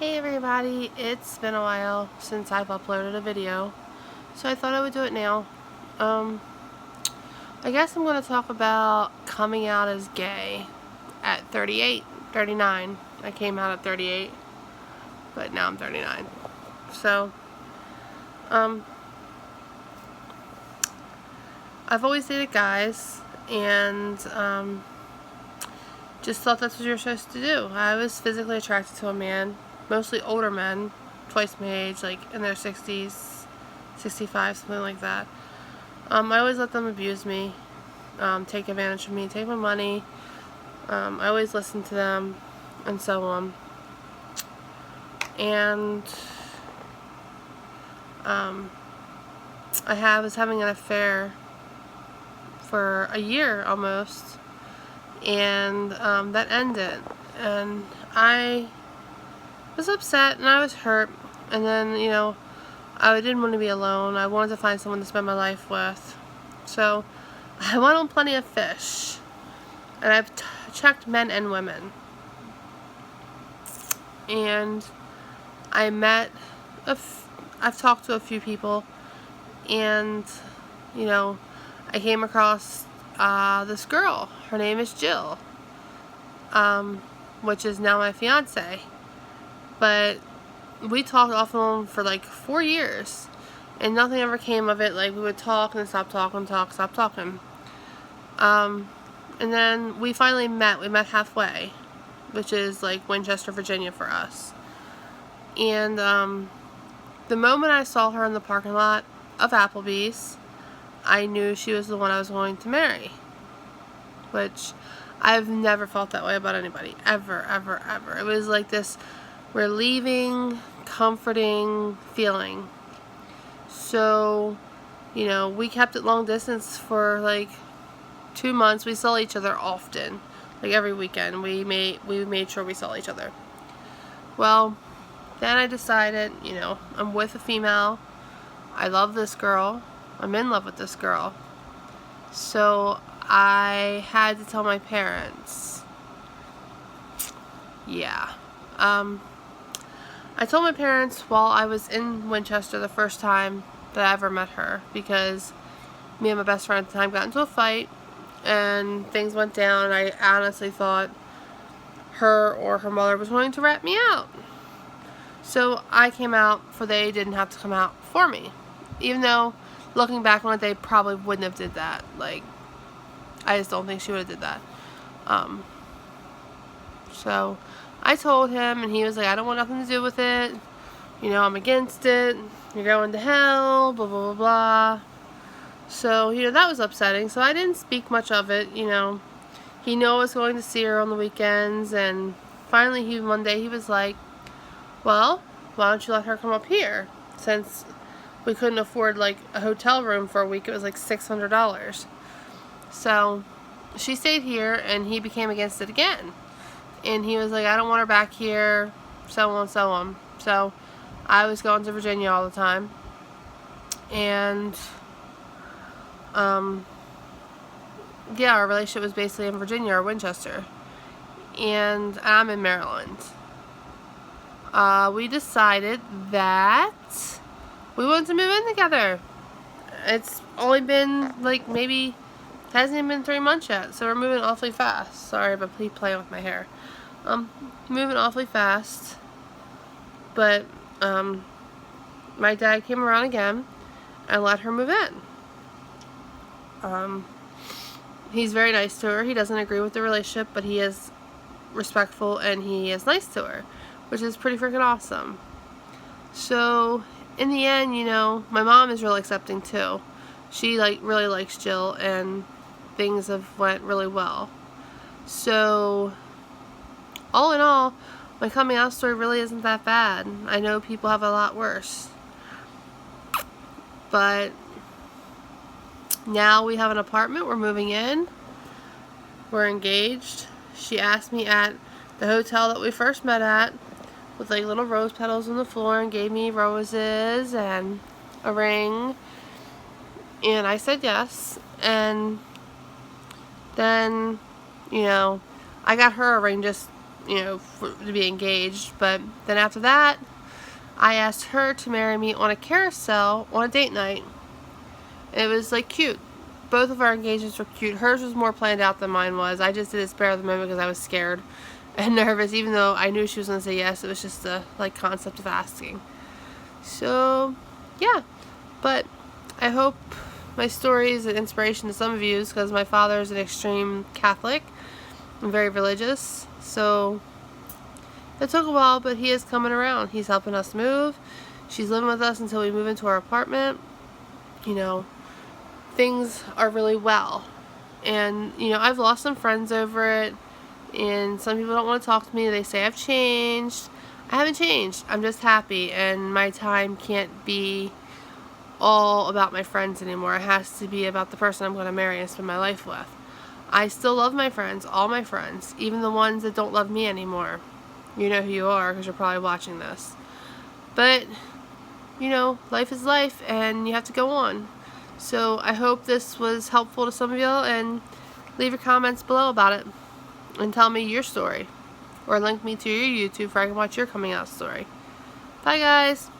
Hey everybody, it's been a while since I've uploaded a video, so I thought I would do it now. I guess I'm going to talk about coming out as gay at 38, 39. I came out at 38, but now I'm 39. So, I've always dated guys, and just thought that's what you're supposed to do. I was physically attracted to a man, mostly older men, twice my age, like in their 60s, 65, something like that. I always let them abuse me, take advantage of me, take my money. I always listened to them, and so on. And I was having an affair for a year almost, and that ended. And I was upset and I was hurt, and then, I didn't want to be alone. I wanted to find someone to spend my life with. So I went on Plenty of Fish, and I've checked men and women. And I've talked to a few people, and, I came across this girl. Her name is Jill, which is now my fiance. But we talked off and on for like 4 years, and nothing ever came of it. Like, we would talk and stop talking, stop talking. And then we finally met. We met halfway, which is like Winchester, Virginia for us. And the moment I saw her in the parking lot of Applebee's, I knew she was the one I was going to marry. Which I've never felt that way about anybody. Ever, ever, ever. It was like this relieving, comforting feeling. So, we kept it long distance for like 2 months. We saw each other often. Like every weekend. We made sure we saw each other. Well, then I decided, I'm with a female. I love this girl. I'm in love with this girl. So I had to tell my parents. Yeah. I told my parents while I was in Winchester the first time that I ever met her, because me and my best friend at the time got into a fight and things went down. I honestly thought her or her mother was going to rat me out. So I came out, for they didn't have to come out for me. Even though, looking back on it, they probably wouldn't have did that. Like, I just don't think she would have did that. So I told him, and he was like, I don't want nothing to do with it. I'm against it. You're going to hell, blah, blah, blah, blah. So, that was upsetting. So I didn't speak much of it, He knew I was going to see her on the weekends, and finally one day he was like, well, why don't you let her come up here? Since we couldn't afford like a hotel room for a week, it was like $600. So she stayed here, and he became against it again. And he was like, I don't want her back here, so on, so on. So I was going to Virginia all the time. And, yeah, our relationship was basically in Virginia or Winchester. And I'm in Maryland. We decided that we wanted to move in together. It's only been like hasn't even been 3 months yet, so we're moving awfully fast. Sorry, but please play with my hair. Moving awfully fast. But my dad came around again and let her move in. He's very nice to her. He doesn't agree with the relationship, but he is respectful and he is nice to her, which is pretty freaking awesome. So in the end, my mom is really accepting too. She really likes Jill, and things have went really well. So all in all, my coming out story really isn't that bad. I know people have a lot worse. But now we have an apartment. We're moving in. We're engaged. She asked me at the hotel that we first met at, with like little rose petals on the floor, and gave me roses and a ring. And I said yes. And then, I got her a ring just to be engaged. But then after that, I asked her to marry me on a carousel on a date night. It was like cute. Both of our engagements were cute. Hers was more planned out than mine was. I just did it spare of the moment because I was scared and nervous, even though I knew she was going to say yes. It was just the concept of asking. So, yeah. But I hope my story is an inspiration to some of you, because my father is an extreme Catholic and very religious. So it took a while, but he is coming around. He's helping us move. She's living with us until we move into our apartment. Things are really well. And, I've lost some friends over it. And some people don't want to talk to me. They say I've changed. I haven't changed. I'm just happy. And my time can't be all about my friends anymore. It has to be about the person I'm going to marry and spend my life with. I still love my friends, all my friends, even the ones that don't love me anymore. You know who you are because you're probably watching this. But, life is life and you have to go on. So I hope this was helpful to some of y'all, and leave your comments below about it and tell me your story, or link me to your YouTube so I can watch your coming out story. Bye guys!